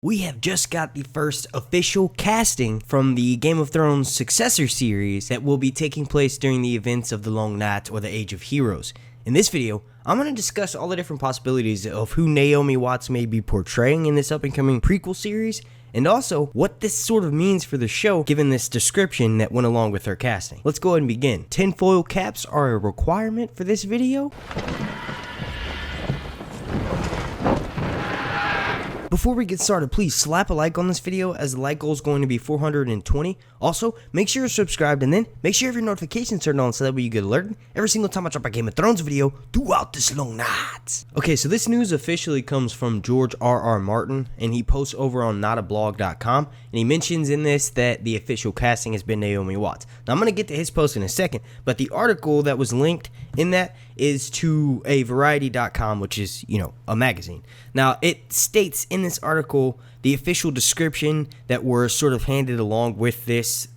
we have just got the first official casting from the Game of Thrones successor series that will be taking place during the events of the Long Night or the Age of Heroes. In this video, I'm going to discuss all the different possibilities of who Naomi Watts may be portraying in this up-and-coming prequel series, and also what this sort of means for the show given this description that went along with her casting. Let's go ahead and begin. Tinfoil caps are a requirement for this video. Before we get started, please slap a like on this video as the like goal is going to be 420. Also, make sure you're subscribed and then make sure you have your notifications turned on so that way you get alerted every single time I drop a Game of Thrones video throughout this long night. Okay, so this news officially comes from George R.R. Martin, and he posts over on notablog.com, and he mentions in this that the official casting has been Naomi Watts. Now, I'm going to get to his post in a second, but the article that was linked in that is to a variety.com, which is, a magazine. Now, it states in this article the official description that were sort of handed along with this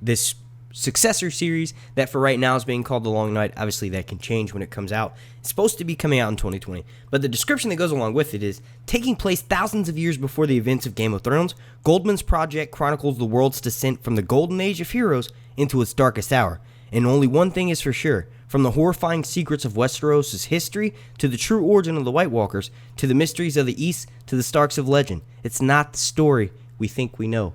this successor series that for right now is being called The Long Night. Obviously, that can change when it comes out. It's supposed to be coming out in 2020, but the description that goes along with it is, taking place thousands of years before the events of Game of Thrones, Goldman's project chronicles the world's descent from the golden age of heroes into its darkest hour. And only one thing is for sure: from the horrifying secrets of Westeros' history, to the true origin of the White Walkers, to the mysteries of the East, to the Starks of legend, it's not the story we think we know.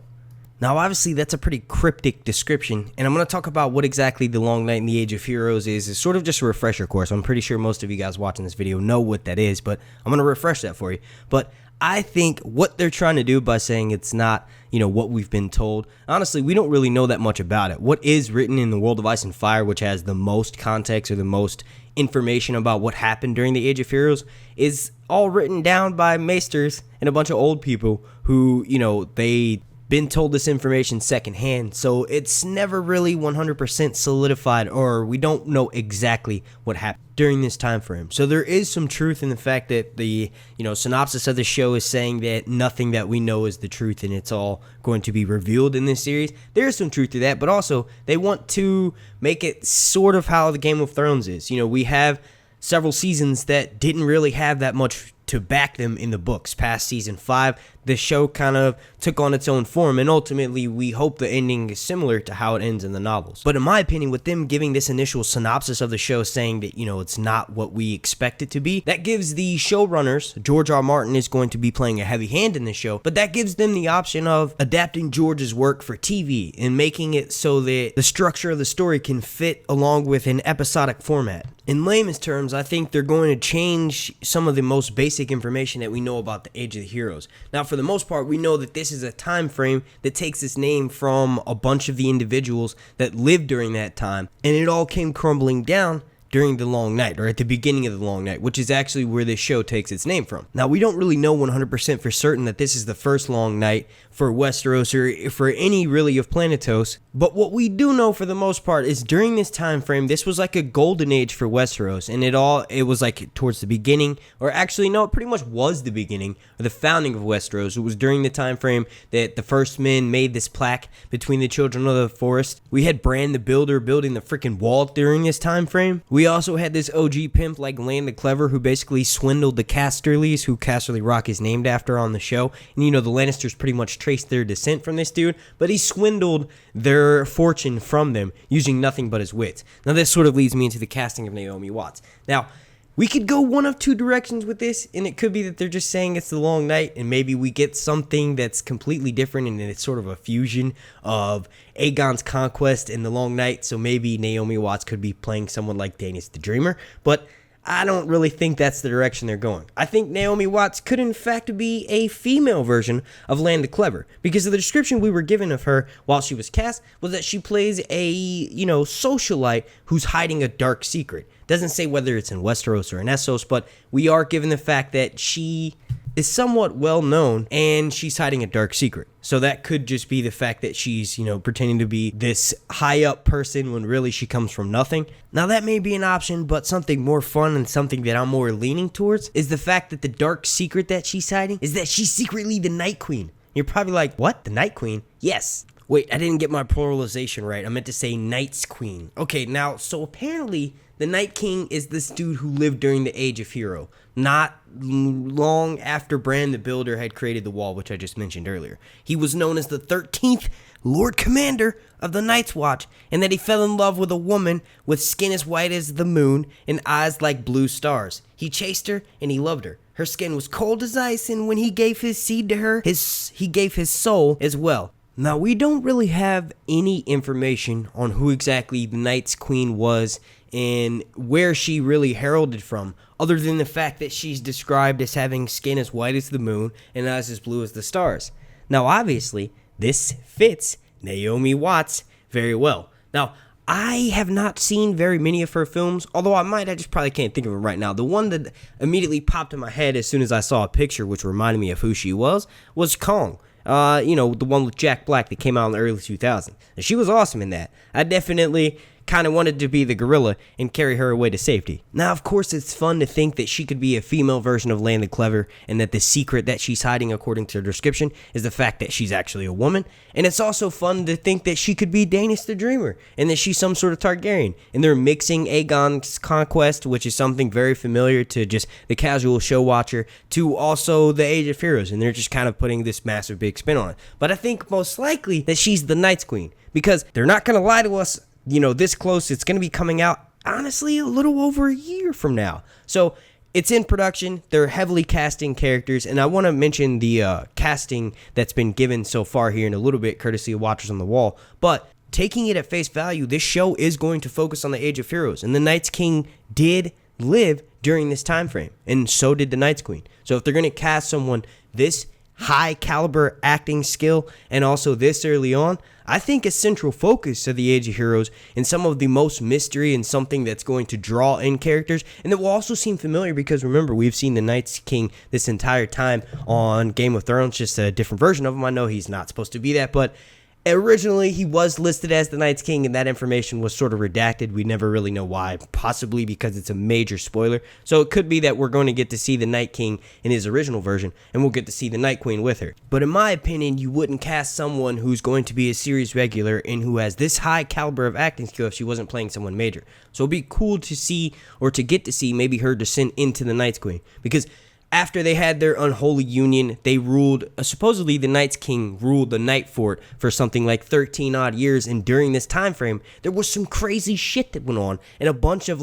Now, obviously, that's a pretty cryptic description, and I'm going to talk about what exactly The Long Night and the Age of Heroes is. It's sort of just a refresher course. I'm pretty sure most of you guys watching this video know what that is, but I'm going to refresh that for you. But I think what they're trying to do by saying it's not, what we've been told, honestly, we don't really know that much about it. What is written in the World of Ice and Fire, which has the most context or the most information about what happened during the Age of Heroes, is all written down by maesters and a bunch of old people who, they been told this information secondhand, so it's never really 100% solidified, or we don't know exactly what happened during this time frame. So there is some truth in the fact that the synopsis of the show is saying that nothing that we know is the truth and it's all going to be revealed in this series. There is some truth to that, but also they want to make it sort of how the Game of Thrones is. We have several seasons that didn't really have that much to back them in the books. Past season 5, the show kind of took on its own form, and ultimately we hope the ending is similar to how it ends in the novels. But in my opinion, with them giving this initial synopsis of the show saying that, it's not what we expect it to be, that gives the showrunners, George R. Martin is going to be playing a heavy hand in the show, but that gives them the option of adapting George's work for TV and making it so that the structure of the story can fit along with an episodic format. In layman's terms, I think they're going to change some of the most basic information that we know about the Age of the Heroes. Now, for the most part, we know that this is a time frame that takes its name from a bunch of the individuals that lived during that time, and it all came crumbling down during the Long Night, or at the beginning of the Long Night, which is actually where this show takes its name from. Now, we don't really know 100% for certain that this is the first Long Night for Westeros or for any really of Planetos, but what we do know for the most part is during this time frame, this was like a golden age for Westeros, and it was like towards the beginning, or actually no, it pretty much was the beginning of the founding of Westeros. It was during the time frame that the first men made this plaque between the children of the forest. We had Bran the Builder building the freaking wall during this time frame. We also had this OG pimp like Lan the Clever, who basically swindled the Casterlys, who Casterly Rock is named after on the show. And the Lannisters pretty much traced their descent from this dude, but he swindled their fortune from them using nothing but his wits. Now, this sort of leads me into the casting of Naomi Watts. Now, we could go one of two directions with this, and it could be that they're just saying it's the Long Night, and maybe we get something that's completely different, and it's sort of a fusion of Aegon's conquest and the Long Night, so maybe Naomi Watts could be playing someone like Daenerys the Dreamer, but I don't really think that's the direction they're going. I think Naomi Watts could in fact be a female version of Lan the Clever, because of the description we were given of her while she was cast was that she plays a, socialite who's hiding a dark secret. Doesn't say whether it's in Westeros or in Essos, but we are given the fact that she is somewhat well known and she's hiding a dark secret. So that could just be the fact that she's, pretending to be this high up person when really she comes from nothing. Now, that may be an option, but something more fun and something that I'm more leaning towards is the fact that the dark secret that she's hiding is that she's secretly the Night Queen. You're probably like, what? The Night Queen? Yes. Wait, I didn't get my pluralization right. I meant to say Night's Queen. Okay, now, so apparently the Night King is this dude who lived during the Age of Hero, not long after Bran the Builder had created the wall, which I just mentioned earlier. He was known as the 13th Lord Commander of the Night's Watch, and that he fell in love with a woman with skin as white as the moon and eyes like blue stars. He chased her and he loved her. Her skin was cold as ice, and when he gave his seed to her, he gave his soul as well. Now, we don't really have any information on who exactly the Night's Queen was and where she really heralded from, other than the fact that she's described as having skin as white as the moon and eyes as blue as the stars. Now, obviously, this fits Naomi Watts very well. Now, I have not seen very many of her films, although I just probably can't think of it right now. The one that immediately popped in my head as soon as I saw a picture, which reminded me of who she was Kong. The one with Jack Black that came out in the early 2000s. And she was awesome in that. I definitely kind of wanted to be the gorilla and carry her away to safety. Now, of course, it's fun to think that she could be a female version of Lan the Clever, and that the secret that she's hiding, according to her description, is the fact that she's actually a woman. And it's also fun to think that she could be Daenerys the Dreamer, and that she's some sort of Targaryen. And they're mixing Aegon's conquest, which is something very familiar to just the casual show watcher, to also the Age of Heroes, and they're just kind of putting this massive big spin on it. But I think most likely that she's the Night's Queen, because they're not going to lie to us, this close. It's going to be coming out, honestly, a little over a year from now. So it's in production. They're heavily casting characters, and I want to mention the casting that's been given so far here in a little bit, courtesy of Watchers on the Wall. But taking it at face value, this show is going to focus on the Age of Heroes, and the Night's King did live during this time frame, and so did the Night's Queen. So if they're going to cast someone this high caliber acting skill and also this early on, I think a central focus of the Age of Heroes and some of the most mystery and something that's going to draw in characters and that will also seem familiar, because remember, we've seen the Night's King this entire time on Game of Thrones, just a different version of him. I know he's not supposed to be that, but originally he was listed as the Night's King, and that information was sort of redacted. We never really know why, possibly because it's a major spoiler. So it could be that we're going to get to see the Night King in his original version, and we'll get to see the Night Queen with her. But in my opinion, you wouldn't cast someone who's going to be a series regular and who has this high caliber of acting skill if she wasn't playing someone major. So it'd be cool to see, or to get to see, maybe her descent into the Night's Queen, because after they had their unholy union, they ruled, supposedly the Night's King ruled the Night Fort for something like 13 odd years, and during this time frame, there was some crazy shit that went on, and a bunch of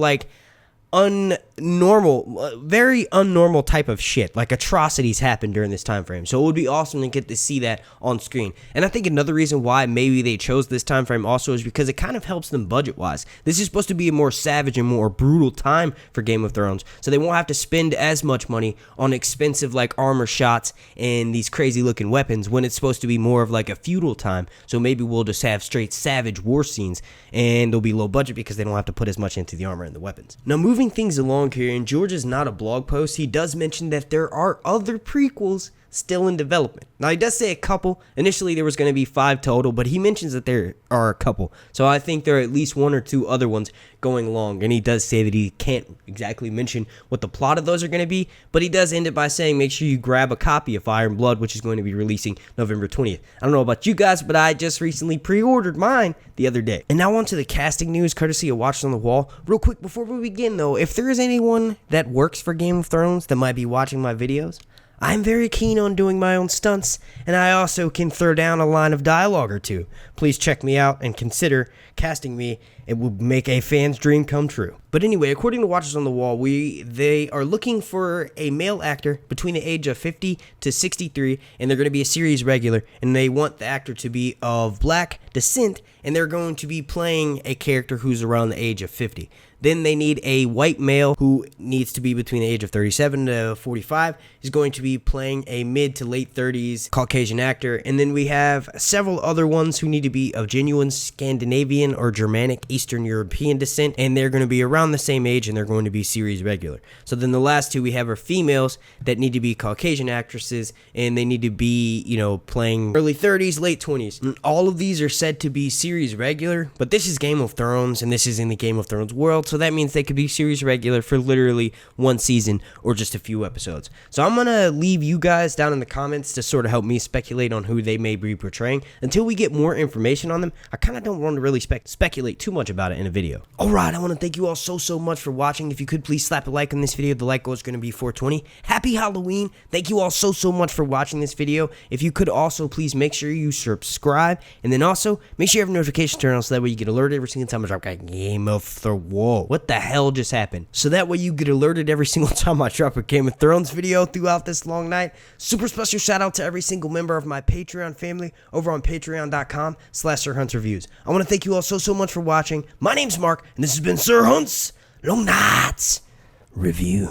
very unnormal type of shit, like atrocities happened during this time frame. So it would be awesome to get to see that on screen. And I think another reason why maybe they chose this time frame also is because it kind of helps them budget-wise. This is supposed to be a more savage and more brutal time for Game of Thrones, so they won't have to spend as much money on expensive armor shots and these crazy looking weapons when it's supposed to be more of a feudal time. So maybe we'll just have straight savage war scenes, and they'll be low budget because they don't have to put as much into the armor and the weapons. Now, moving things along here, and George is not a blog post, he does mention that there are other prequels still in development. Now, he does say a couple. Initially, there was going to be 5 total, but he mentions that there are a couple. So I think there are at least 1 or 2 other ones going along, and he does say that he can't exactly mention what the plot of those are going to be, but he does end it by saying make sure you grab a copy of Fire and Blood, which is going to be releasing November 20th. I don't know about you guys, but I just recently pre-ordered mine the other day. And now on to the casting news, courtesy of Watchers on the Wall. Real quick, before we begin though, if there is anyone that works for Game of Thrones that might be watching my videos, I'm very keen on doing my own stunts, and I also can throw down a line of dialogue or 2. Please check me out and consider casting me. It would make a fan's dream come true. But anyway, according to Watchers on the Wall, they are looking for a male actor between the age of 50 to 63, and they're going to be a series regular, and they want the actor to be of black descent, and they're going to be playing a character who's around the age of 50. Then they need a white male who needs to be between the age of 37 to 45. He's going to be playing a mid to late 30s Caucasian actor. And then we have several other ones who need to be of genuine Scandinavian or Germanic Eastern European descent. And they're going to be around the same age, and they're going to be series regular. So then the last 2 we have are females that need to be Caucasian actresses, and they need to be, playing early 30s, late 20s. And all of these are said to be series regular, but this is Game of Thrones, and this is in the Game of Thrones world. scheduled, so that means they could be series regular for literally one season or just a few episodes. So I'm going to leave you guys down in the comments to sort of help me speculate on who they may be portraying. Until we get more information on them, I kind of don't want to really speculate too much about it in a video. Alright, I want to thank you all so much for watching. If you could please slap a like on this video, the like goal is going to be 420. Happy Halloween. Thank you all so much for watching this video. If you could also please make sure you subscribe, and then also make sure you have notifications turned on so that way you get alerted every single time I drop a Game of Thrones. Whoa, what the hell just happened? So that way you get alerted every single time I drop a Game of Thrones video throughout this long night. Super special shout out to every single member of my Patreon family over on patreon.com/SirHuntsReviews. I want to thank you all so much for watching. My name's Mark, and this has been Sir Hunt's Long Nights Reviews.